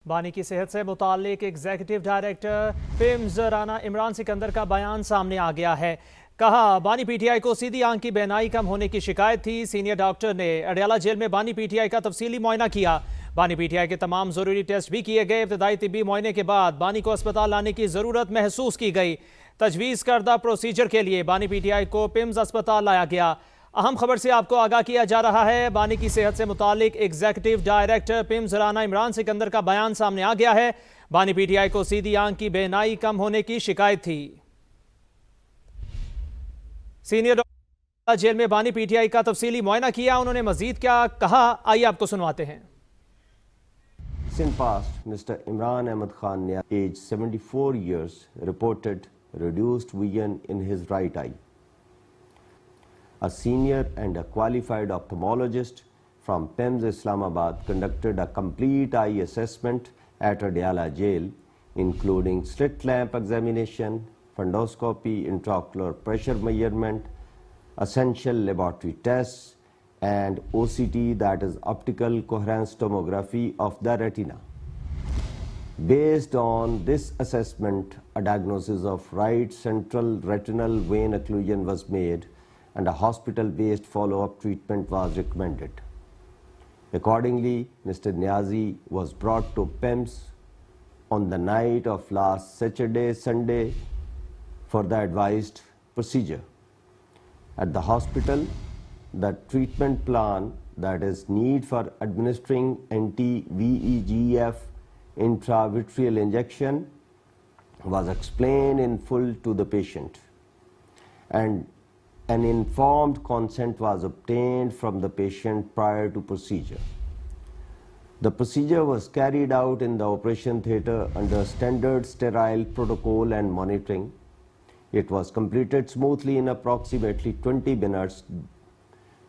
बानी की सेहत से मुताल्लिक एग्जीक्यूटिव डायरेक्टर पिम्स राना इमरान सिकंदर का बयान सामने आ गया है। कहा, बानी पीटीआई को सीधी आंख की बेनाई कम होने की शिकायत थी। सीनियर डॉक्टर ने अडयाला जेल में बानी पीटीआई का तफसीली मुआयना किया। बानी पीटीआई के तमाम जरूरी टेस्ट भी किए गए। इब्तदाई तिब्बी मुआयने के बाद बानी को अस्पताल लाने की जरूरत महसूस की गई। तजवीज़ करदा प्रोसीजर के लिए बानी पीटीआई को पिम्स अस्पताल लाया गया। अहम खबर से आपको आगाह किया जा रहा है। बानी की सेहत से मुतालिक एग्जीक्यूटिव डायरेक्टर पिम्स राना इमरान सिकंदर का बयान सामने आ गया है। बानी पीटीआई को सीधी आंख की बेनाई कम होने की शिकायत थी। सीनियर डॉक्टर जेल में बानी पीटीआई का तफसीली मुआयना किया। उन्होंने मजीद क्या कहा, आइए आपको सुनवाते हैं। In past, Mr. Imran Ahmed Khan, aged 74 years, reported reduced vision in his right eye. A senior and a qualified ophthalmologist from PIMS Islamabad conducted a complete eye assessment at Adyala jail, including slit lamp examination, fundoscopy, intraocular pressure measurement, essential laboratory tests, and OCT, that is optical coherence tomography of the retina. Based on this assessment, a diagnosis of right central retinal vein occlusion was made and a hospital-based follow-up treatment was recommended. Accordingly, Mr. Niazi was brought to PIMS on the night of last Saturday, Sunday for the advised procedure. At the hospital, the treatment plan, that is need for administering anti-VEGF intravitreal injection, was explained in full to the patient, and an informed consent was obtained from the patient prior to procedure. The procedure was carried out in the operation theatre under standard sterile protocol and monitoring. It was completed smoothly in approximately 20 minutes.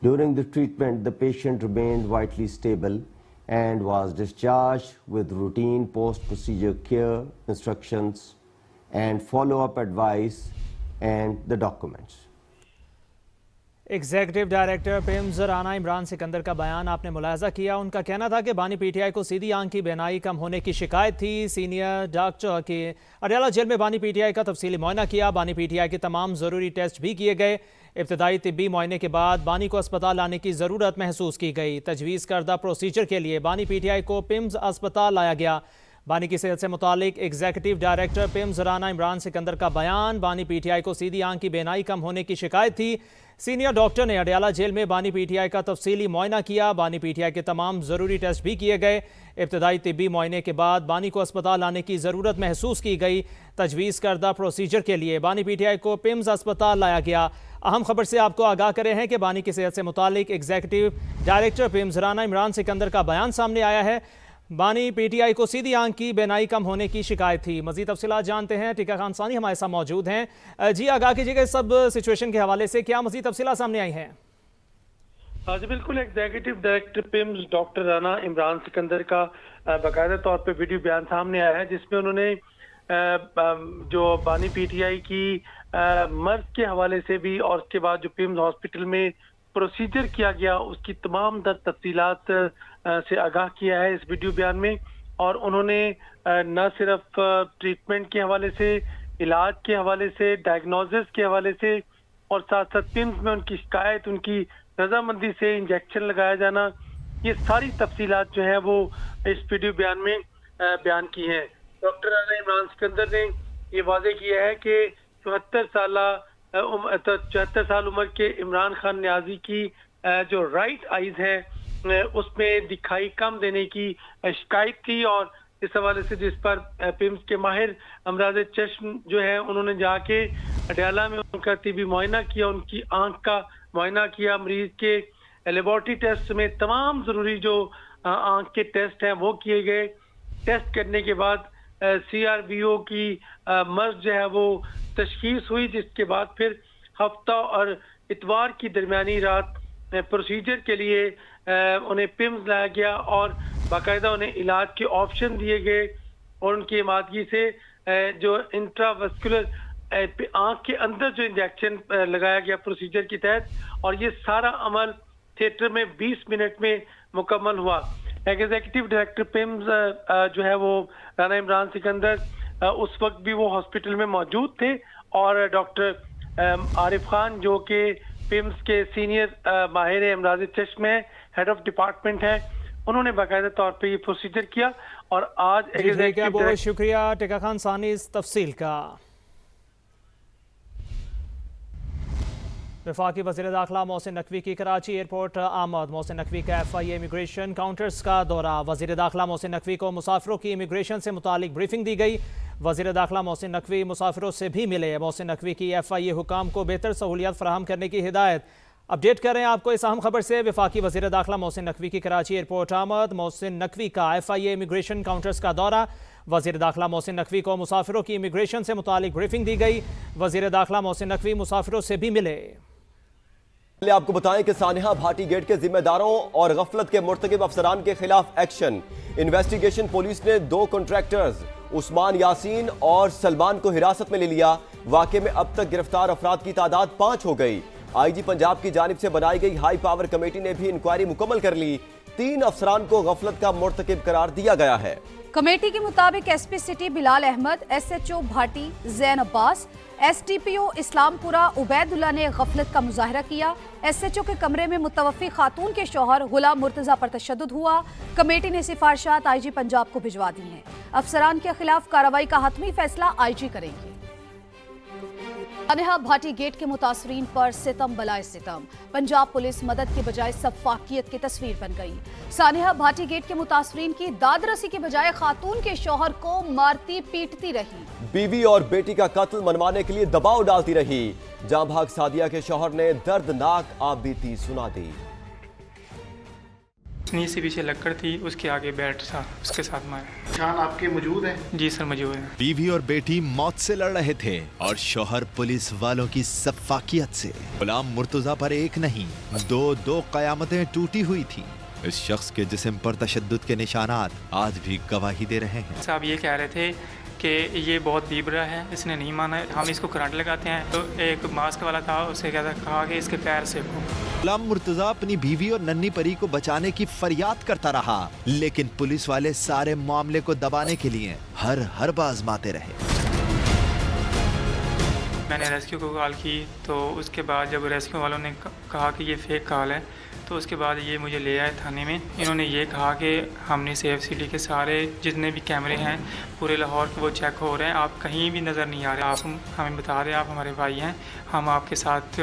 During the treatment, the patient remained vitally stable and was discharged with routine post-procedure care, instructions, and follow-up advice and the documents. Executive director PIMS Rana Imran Sikandar का बयान आपने मुलाहजा किया। उनका कहना था कि बानी PTI को सीधी आंख की बेनाई कम होने की शिकायत थी। सीनियर डॉक्टर के अडयाला जेल में बानी पीटीआई का तफसीली मुआयना किया। बानी पीटीआई के तमाम ज़रूरी टेस्ट भी किए गए। इब्तदाई तिब्बी मुआयने के बाद बानी को अस्पताल लाने की ज़रूरत महसूस की गई। तजवीज़ करदा प्रोसीजर के लिए बानी पीटीआई को पिम्स अस्पताल लाया गया। बानी की सेहत से मुतालिक एग्जीक्यूटिव डायरेक्टर पिम्स राना इमरान सिकंदर का बयान, बानी पीटीआई को सीधी आंख की बेनाई कम होने की शिकायत थी। सीनियर डॉक्टर ने अडयाला जेल में बानी पीटीआई का तफसीली मुआयना किया। बानी पीटीआई के तमाम ज़रूरी टेस्ट भी किए गए। इब्तदाई तिब्बी मुआयने के बाद बानी को अस्पताल लाने की ज़रूरत महसूस की गई। तजवीज़ करदा प्रोसीजर के लिए बानी पीटीआई को पिम्स अस्पताल लाया गया। अहम खबर से आपको आगाह करे हैं कि बानी की सेहत से मुतालिक एग्जीक्यूटिव डायरेक्टर पिम्स राना इमरान सिकंदर का बयान सामने आया है। बानी पीटीआई को सीधी आंख की बेनाई कम होने की शिकायत थी। मजीद तफसीलात जानते हैं। टीका खान सानी हमारे साथ मौजूद हैं। जी, आगाह कीजिएगा इस सब सिचुएशन के हवाले से, क्या मजीद तफसीलात सामने आई हैं? हाँ जी बिल्कुल, executive director PIMS doctor Rana Imran Sikandar का बाकायदा तौर पे वीडियो बयान सामने आया है, जिसमें उन्होंने जो बानी पीटीआई की मर्ज के हवाले से भी और उसके बाद जो पिम्स हॉस्पिटल में प्रोसीजर किया गया उसकी तमाम तफसीलात से आगाह किया है इस वीडियो बयान में। और उन्होंने न सिर्फ ट्रीटमेंट के हवाले से, इलाज के हवाले से, डायग्नोसिस के हवाले से और साथ साथ पिम्स में उनकी शिकायत, उनकी रजामंदी से इंजेक्शन लगाया जाना, ये सारी तफसीलात जो है वो इस वीडियो बयान में बयान की हैं। डॉक्टर राना इमरान सिकंदर ने ये वाजे किया है कि 74 साल उम्र के इमरान खान नियाजी की जो राइट आइज है उसमें दिखाई कम देने की शिकायत थी। और इस हवाले से जिस पर पिम्स के माहिर अमराज चश्म जो है उन्होंने जाके अडयाला में उनका तिब्बी मुआयना किया, उनकी आंख का मुआयना किया, मरीज के लेबोरेटरी टेस्ट में तमाम ज़रूरी जो आंख के टेस्ट हैं वो किए गए। टेस्ट करने के बाद CRBO की मर्ज जो है वो तशखीस हुई, जिसके बाद फिर हफ्ता और इतवार की दरमियानी रात प्रोसीजर के लिए उन्हें पिम्स लाया गया और बाकायदा उन्हें इलाज के ऑप्शन दिए गए। और उनकी इमादगी से जो इंट्रावेस्कुलर आंख के अंदर जो इंजेक्शन लगाया गया प्रोसीजर के तहत, और ये सारा अमल थिएटर में 20 मिनट में मुकम्मल हुआ। एग्जीक्यूटिव डायरेक्टर पिम्स जो है वो राना इमरान सिकंदर उस वक्त भी वो हॉस्पिटल में मौजूद थे और डॉक्टर आरिफ खान जो कि पिम्स के सीनियर माहिर अमराज चश्म है, हेड ऑफ डिपार्टमेंट है, उन्होंने बाकायदा तौर पे ये प्रोसीजर किया और आज बहुत शुक्रिया टिका खान सानी इस तफसील का। वफाकी वज़ीर दाखिला मोहसिन नकवी की कराची एयरपोर्ट आमद। मोहसिन नकवी का FIA इमिग्रेशन काउंटर्स का दौरा। वज़ीर दाखिला मोहसिन नकवी को मुसाफिरों की इमिग्रेशन से मुतालिक ब्रीफिंग दी गई। वज़ीर दाखिला मोहसिन नकवी मुसाफिरों से भी मिले। मोहसिन नकवी की FIA हुकाम को बेहतर सहूलियत फराहम करने की हिदायत। अपडेट करें आपको इस अहम खबर से। वफाकी वज़ीर दाखिला मोहसिन नकवी की कराची एयरपोर्ट आमद। मोहसिन नकवी का FIA इमिग्रेशन काउंटर्स का दौरा। वज़ीर दाखिला मोहसिन नकवी को मुसाफिरों की इमिग्रेशन से मुतालिक ब्रीफिंग दी गई। वज़ीर दाखिला मोहसिन नकवी मुसाफिरों से भी मिले। आपको बताएं कि सानिहा भाटी गेट के जिम्मेदारों और गफलत के मुर्तकिब अफसरान के खिलाफ एक्शन। इन्वेस्टिगेशन पुलिस ने 2 कॉन्ट्रैक्टर्स उस्मान यासीन और सलमान को हिरासत में ले लिया। वाक़े में अब तक गिरफ्तार अफराद की तादाद 5 हो गई। IG पंजाब की जानिब से बनाई गई हाई पावर कमेटी ने भी इंक्वायरी मुकम्मल कर ली। 3 अफसरान को गफलत का मुर्तकिब करार दिया गया है। कमेटी के मुताबिक SP city Bilal Ahmed, SHO Bhati Jain Abbas, SDPO Islampura Ubaidullah ने गफलत का मुजाहरा किया। SHO के कमरे में मुतवफ़ी खातून के शौहर गुलाम मुर्तज़ा पर तशद्दुद हुआ। कमेटी ने सिफारिशात IG पंजाब को भिजवा दी हैं। अफसरान के खिलाफ कार्रवाई का हतमी फैसला IG करेंगे। सानिहा भाटी गेट के मुतासरीन पर सितम बलाए सितम। पंजाब पुलिस मदद के बजाय सफाकियत की तस्वीर बन गई। सानिहा भाटी गेट के मुतासरीन की दादरसी के बजाय खातून के शौहर को मारती पीटती रही। बीवी और बेटी का कत्ल मनवाने के लिए दबाव डालती रही। जां भाग सादिया के शौहर ने दर्दनाक आपबीती सुना दी। नी से पीछे लकड़ थी, उसके आगे बैट था, उसके साथ मारा। जान आपके मौजूद हैं? जी सर मौजूद है। बीवी और बेटी मौत से लड़ रहे थे और शौहर पुलिस वालों की सफाकियत से। गुलाम मुर्तजा पर एक नहीं 2 कयामतें टूटी हुई थी। इस शख्स के जिस्म पर तशद्दुद के निशानात आज भी गवाही दे रहे हैं। साहब ये कह रहे थे कि ये बहुत बीब रहा है, इसने नहीं माना, हम इसको करंट लगाते हैं। तो एक मास्क वाला था, उसे कहा कि इसके पैर से गुलाम मुर्तजा अपनी बीवी और नन्ही परी को बचाने की फरियाद करता रहा, लेकिन पुलिस वाले सारे मामले को दबाने के लिए हर आजमाते रहे। मैंने रेस्क्यू को कॉल की, तो उसके बाद जब रेस्क्यू वालों ने कहा कि ये फेक कॉल है, तो उसके बाद ये मुझे ले आए थाने में। इन्होंने ये कहा कि हमने सेफ सिटी के सारे जितने भी कैमरे हैं पूरे लाहौर के वो चेक हो रहे हैं, आप कहीं भी नज़र नहीं आ रहे, आप हमें बता दें, आप हमारे भाई हैं, हम आपके साथ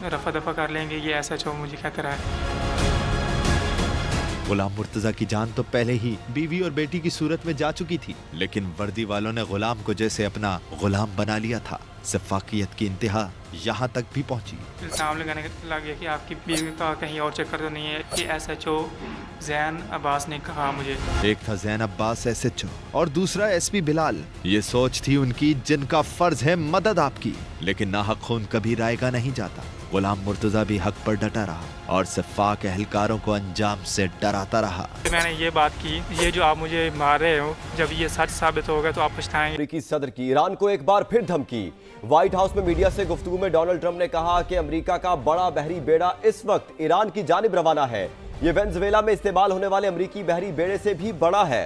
रफा दफा कर लेंगे। ये SHO मुझे कहता रहा है। गुलाम मुर्तजा की जान तो पहले ही बीवी और बेटी की सूरत में जा चुकी थी, लेकिन वर्दी वालों ने गुलाम को जैसे अपना गुलाम बना लिया था। सफाकियत की इंतहा यहाँ तक भी पहुँची। इल्जाम लगाने लग गया कि आपकी बीवी का कहीं और चक्कर तो नहीं है, कि SHO जैन अब्बास ने कहा मुझे। एक था जैन अब्बास SHO और दूसरा SP बिलाल। ये सोच थी उनकी जिनका फर्ज है मदद आपकी, लेकिन नाहक खून कभी रायगा नहीं जाता। गुलाम मुर्तजा भी हक पर डटा रहा और सफाक एहलकारों को अंजाम से डराता रहा। मैंने ये बात की, ये जो आप मुझे मार रहे हो, जब ये सच साबित होगा तो आप पछताएंगे। अमेरिकी सदर की ईरान को एक बार फिर धमकी। व्हाइट हाउस में मीडिया से गुफ्तगू में डोनाल्ड ट्रंप ने कहा कि अमेरिका का बड़ा बहरी बेड़ा इस वक्त ईरान की जानिब रवाना है। ये वेनेजुएला में इस्तेमाल होने वाले अमेरिकी बहरी बेड़े से भी बड़ा है।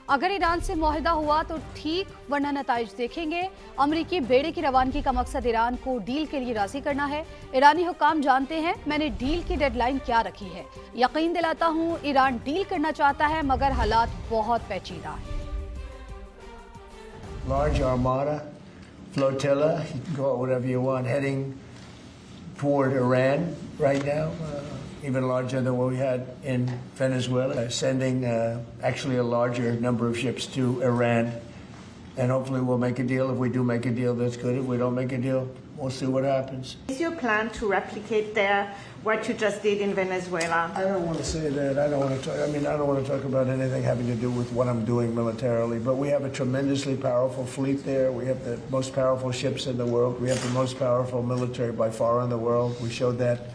अगर ईरान से मुआहिदा हुआ तो ठीक, वरना नताइज देखेंगे। अमरीकी बेड़े की रवानगी का मकसद ईरान को डील के लिए राजी करना है। ईरानी हुकाम जानते हैं मैंने डील की डेडलाइन क्या रखी है। यकीन दिलाता हूँ ईरान डील करना चाहता है, मगर हालात बहुत पेचीदा है। Large armada, flotilla, you can call it whatever you want, heading toward Iran right now, even larger than what we had in Venezuela, sending actually a larger number of ships to Iran. And hopefully we'll make a deal. If we do make a deal, that's good. If we don't make a deal, we'll see what happens. Is your plan to replicate there what you just did in Venezuela? I don't want to say that. I don't want to talk. I don't want to talk about anything having to do with what I'm doing militarily. But we have a tremendously powerful fleet there. We have the most powerful ships in the world. We have the most powerful military by far in the world. We showed that.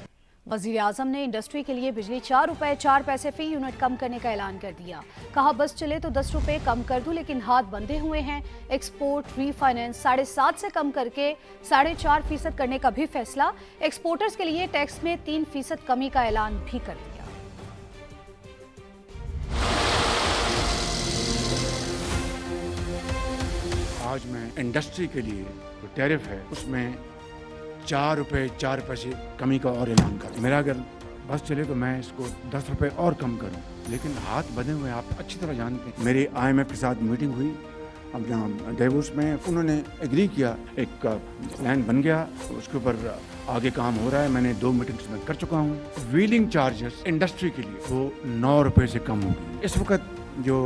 वज़ीर आज़म ने industry के लिए बिजली 4 रुपए 4 पैसे फी unit कम करने का ऐलान कर दिया। कहा बस चले तो 10 रुपए कम कर दूं, लेकिन हाथ बंधे हुए हैं। एक्सपोर्ट रीफाइनेंस 7.5 से कम करके 4.5% करने का भी फैसला। एक्सपोर्टर्स के लिए टैक्स में 3% कमी का ऐलान भी कर दिया। आज मैं इंडस्ट्री के लिए जो टैरिफ है उसमें 4 रुपए 4 पैसे कमी का और ऐलान कर। मेरा अगर बस चले तो मैं इसको 10 रुपए और कम करूं, लेकिन हाथ बंधे हुए आप अच्छी तरह जानते हैं। मेरी IMF के साथ मीटिंग हुई अब यहाँ डेवोस में, उन्होंने एग्री किया, एक प्लान बन गया, उसके ऊपर आगे काम हो रहा है। मैंने 2 मीटिंग्स में कर चुका हूँ। व्हीलिंग चार्जेस इंडस्ट्री के लिए वो 9 रुपए से कम होगी। इस वक्त जो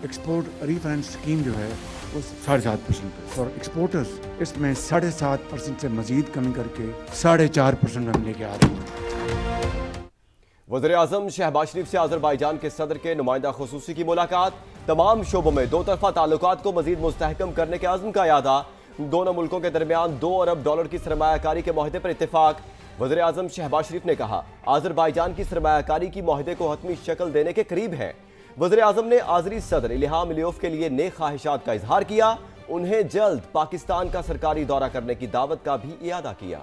एक्सपोर्ट रीफाइनेंस स्कीम जो है वो 7.5% पे, और एक्सपोर्टर्स इसमें 7.5% से मजीद कमी करके 4.5% हम लेके आ रहे हैं। वज़ीर-ए-आज़म शहबाज शरीफ से अज़रबैजान के सदर के नुमाइंदा खुसूसी की मुलाकात। तमाम शोबों में दो तरफा ताल्लुकात को मजीद मुस्तहकम करने के अज़्म का यादा। दोनों मुल्कों के दरमियान $2 अरब की सरमायाकारी के मुआहदे पर इत्तेफाक। वज़ीर-ए-आज़म शहबाज शरीफ ने कहा अज़रबैजान की सरमायाकारी की मुआहदे को हतमी शक्ल देने के करीब है। वज़ीर-ए-आज़म ने आज़री सदर इल्हाम अलियोव के लिए नेक ख्वाहिशात का इजहार किया। उन्हें जल्द पाकिस्तान का सरकारी दौरा करने की दावत का भी इयादा किया।